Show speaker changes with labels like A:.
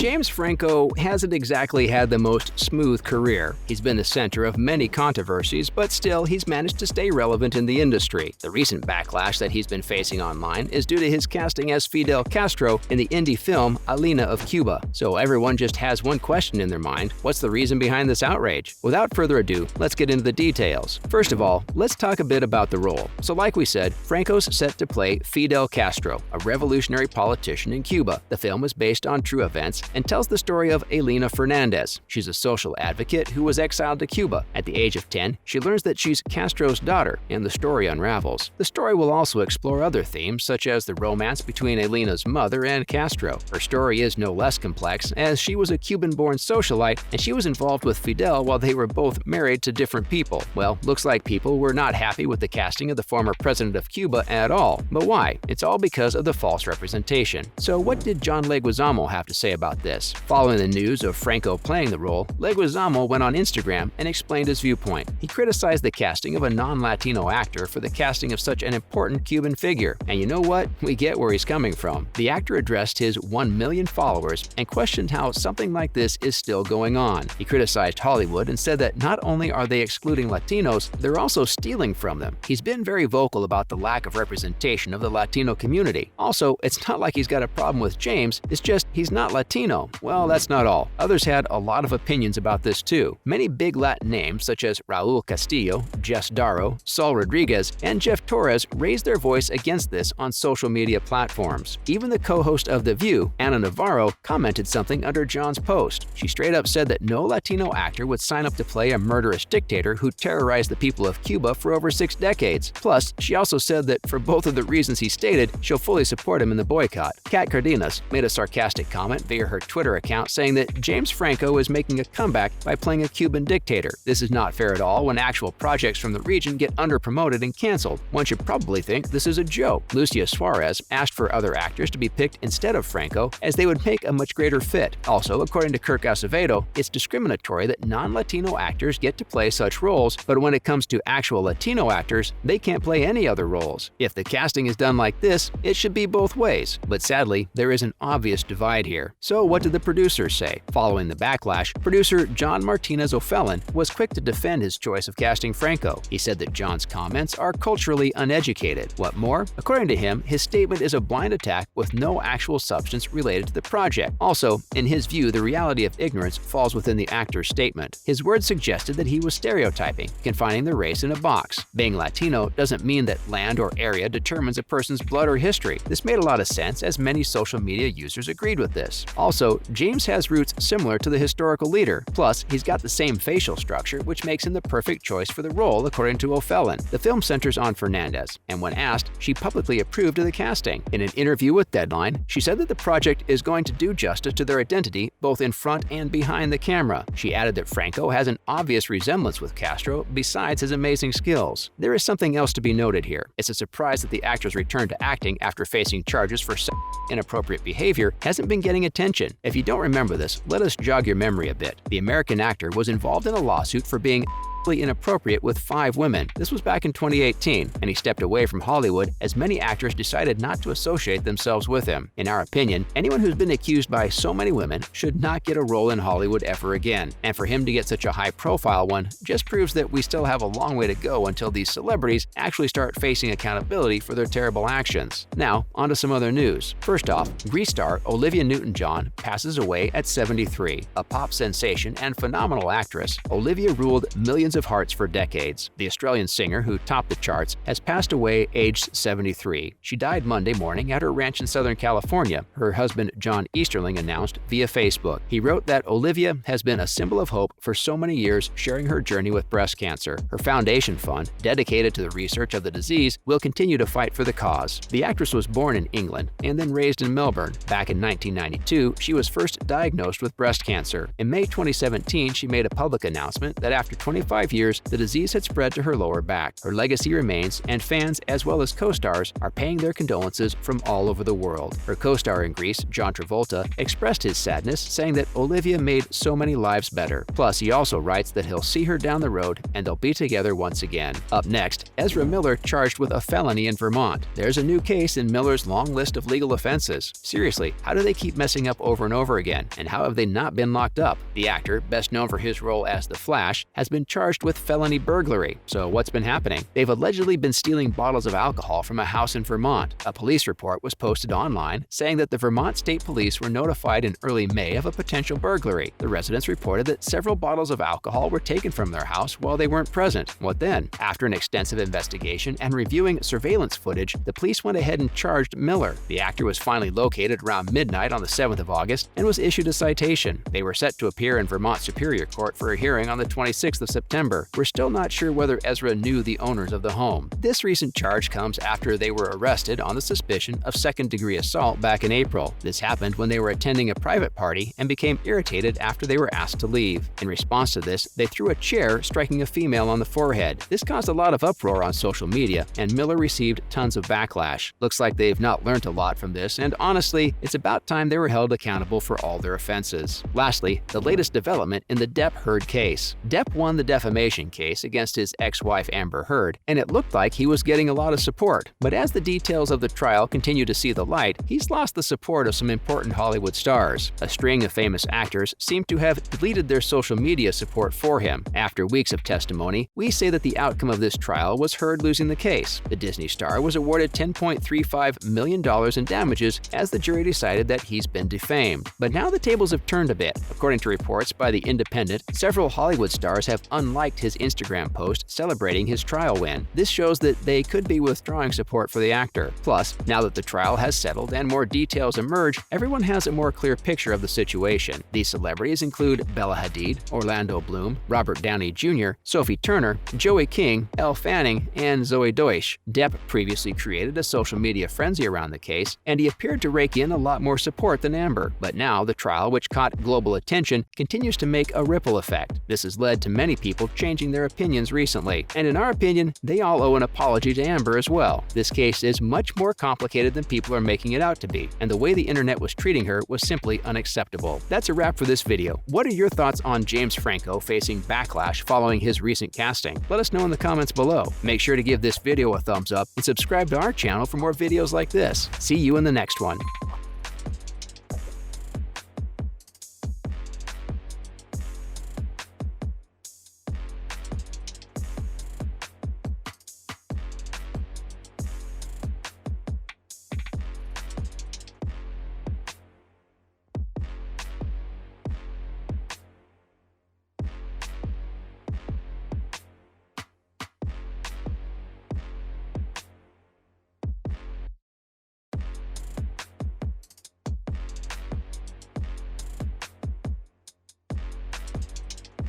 A: James Franco hasn't exactly had the most smooth career. He's been the center of many controversies, but still he's managed to stay relevant in the industry. The recent backlash that he's been facing online is due to his casting as Fidel Castro in the indie film Alina of Cuba. So everyone just has one question in their mind: what's the reason behind this outrage? Without further ado, let's get into the details. First of all, let's talk a bit about the role. So like we said, Franco's set to play Fidel Castro, a revolutionary politician in Cuba. The film is based on true events and tells the story of Alina Fernandez. She's a social advocate who was exiled to Cuba. At the age of 10, she learns that she's Castro's daughter, and the story unravels. The story will also explore other themes, such as the romance between Alina's mother and Castro. Her story is no less complex, as she was a Cuban-born socialite, and she was involved with Fidel while they were both married to different people. Well, looks like people were not happy with the casting of the former president of Cuba at all. But why? It's all because of the false representation. So what did John Leguizamo have to say about this? Following the news of Franco playing the role, Leguizamo went on Instagram and explained his viewpoint. He criticized the casting of a non-Latino actor for the casting of such an important Cuban figure. And you know what? We get where he's coming from. The actor addressed his 1 million followers and questioned how something like this is still going on. He criticized Hollywood and said that not only are they excluding Latinos, they're also stealing from them. He's been very vocal about the lack of representation of the Latino community. Also, it's not like he's got a problem with James, it's just he's not Latino. Well, that's not all. Others had a lot of opinions about this too. Many big Latin names such as Raul Castillo, Jess Darrow, Saul Rodriguez, and Jeff Torres raised their voice against this on social media platforms. Even the co-host of The View, Ana Navarro, commented something under John's post. She straight up said that no Latino actor would sign up to play a murderous dictator who terrorized the people of Cuba for over 6 decades. Plus, she also said that for both of the reasons he stated, she'll fully support him in the boycott. Kat Cardenas made a sarcastic comment via her Twitter account saying that James Franco is making a comeback by playing a Cuban dictator. This is not fair at all when actual projects from the region get underpromoted and canceled. One should probably think this is a joke. Lucia Suarez asked for other actors to be picked instead of Franco, as they would make a much greater fit. Also, according to Kirk Acevedo, it's discriminatory that non-Latino actors get to play such roles, but when it comes to actual Latino actors, they can't play any other roles. If the casting is done like this, it should be both ways. But sadly, there is an obvious divide here. So what did the producers say? Following the backlash, producer John Martinez O'Fellan was quick to defend his choice of casting Franco. He said that John's comments are culturally uneducated. What more? According to him, his statement is a blind attack with no actual substance related to the project. Also, in his view, the reality of ignorance falls within the actor's statement. His words suggested that he was stereotyping, confining the race in a box. Being Latino doesn't mean that land or area determines a person's blood or history. This made a lot of sense, as many social media users agreed with this. Also, James has roots similar to the historical leader. Plus, he's got the same facial structure, which makes him the perfect choice for the role, according to O'Fellan. The film centers on Fernandez, and when asked, she publicly approved of the casting. In an interview with Deadline, she said that the project is going to do justice to their identity, both in front and behind the camera. She added that Franco has an obvious resemblance with Castro, besides his amazing skills. There is something else to be noted here. It's a surprise that the actor's return to acting after facing charges for inappropriate behavior hasn't been getting attention. If you don't remember this, let us jog your memory a bit. The American actor was involved in a lawsuit for being inappropriate with 5 women. This was back in 2018, and he stepped away from Hollywood as many actors decided not to associate themselves with him. In our opinion, anyone who's been accused by so many women should not get a role in Hollywood ever again. And for him to get such a high-profile one just proves that we still have a long way to go until these celebrities actually start facing accountability for their terrible actions. Now, on to some other news. First off, Grease star Olivia Newton-John passes away at 73. A pop sensation and phenomenal actress, Olivia ruled millions of hearts for decades. The Australian singer, who topped the charts, has passed away aged 73. She died Monday morning at her ranch in Southern California, her husband John Easterling announced via Facebook. He wrote that Olivia has been a symbol of hope for so many years, sharing her journey with breast cancer. Her foundation fund, dedicated to the research of the disease, will continue to fight for the cause. The actress was born in England and then raised in Melbourne. Back in 1992, she was first diagnosed with breast cancer. In May 2017, she made a public announcement that after 25 5 years, the disease had spread to her lower back. Her legacy remains, and fans as well as co-stars are paying their condolences from all over the world. Her co-star in Grease, John Travolta, expressed his sadness, saying that Olivia made so many lives better. Plus, he also writes that he'll see her down the road and they'll be together once again. Up next, Ezra Miller charged with a felony in Vermont. There's a new case in Miller's long list of legal offenses. Seriously, how do they keep messing up over and over again? And how have they not been locked up? The actor, best known for his role as The Flash, has been charged with felony burglary. So what's been happening? They've allegedly been stealing bottles of alcohol from a house in Vermont. A police report was posted online saying that the Vermont State Police were notified in early May of a potential burglary. The residents reported that several bottles of alcohol were taken from their house while they weren't present. What then? After an extensive investigation and reviewing surveillance footage, the police went ahead and charged Miller. The actor was finally located around midnight on the 7th of August and was issued a citation. They were set to appear in Vermont Superior Court for a hearing on the 26th of September. We're still not sure whether Ezra knew the owners of the home. This recent charge comes after they were arrested on the suspicion of second-degree assault back in April. This happened when they were attending a private party and became irritated after they were asked to leave. In response to this, they threw a chair, striking a female on the forehead. This caused a lot of uproar on social media, and Miller received tons of backlash. Looks like they've not learned a lot from this, and honestly, it's about time they were held accountable for all their offenses. Lastly, the latest development in the Depp-Heard case. Depp won the defamation case against his ex-wife Amber Heard, and it looked like he was getting a lot of support. But as the details of the trial continue to see the light, he's lost the support of some important Hollywood stars. A string of famous actors seem to have deleted their social media support for him. After weeks of testimony, we say that the outcome of this trial was Heard losing the case. The Disney star was awarded $10.35 million in damages as the jury decided that he's been defamed. But now the tables have turned a bit. According to reports by The Independent, several Hollywood stars have unliked his Instagram post celebrating his trial win. This shows that they could be withdrawing support for the actor. Plus, now that the trial has settled and more details emerge, everyone has a more clear picture of the situation. These celebrities include Bella Hadid, Orlando Bloom, Robert Downey Jr., Sophie Turner, Joey King, Elle Fanning, and Zoe Deutsch. Depp previously created a social media frenzy around the case, and he appeared to rake in a lot more support than Amber. But now, the trial, which caught global attention, continues to make a ripple effect. This has led to many people changing their opinions recently, and in our opinion, they all owe an apology to Amber as well. This case is much more complicated than people are making it out to be, and the way the internet was treating her was simply unacceptable. That's a wrap for this video. What are your thoughts on James Franco facing backlash following his recent casting? Let us know in the comments below. Make sure to give this video a thumbs up and subscribe to our channel for more videos like this. See you in the next one.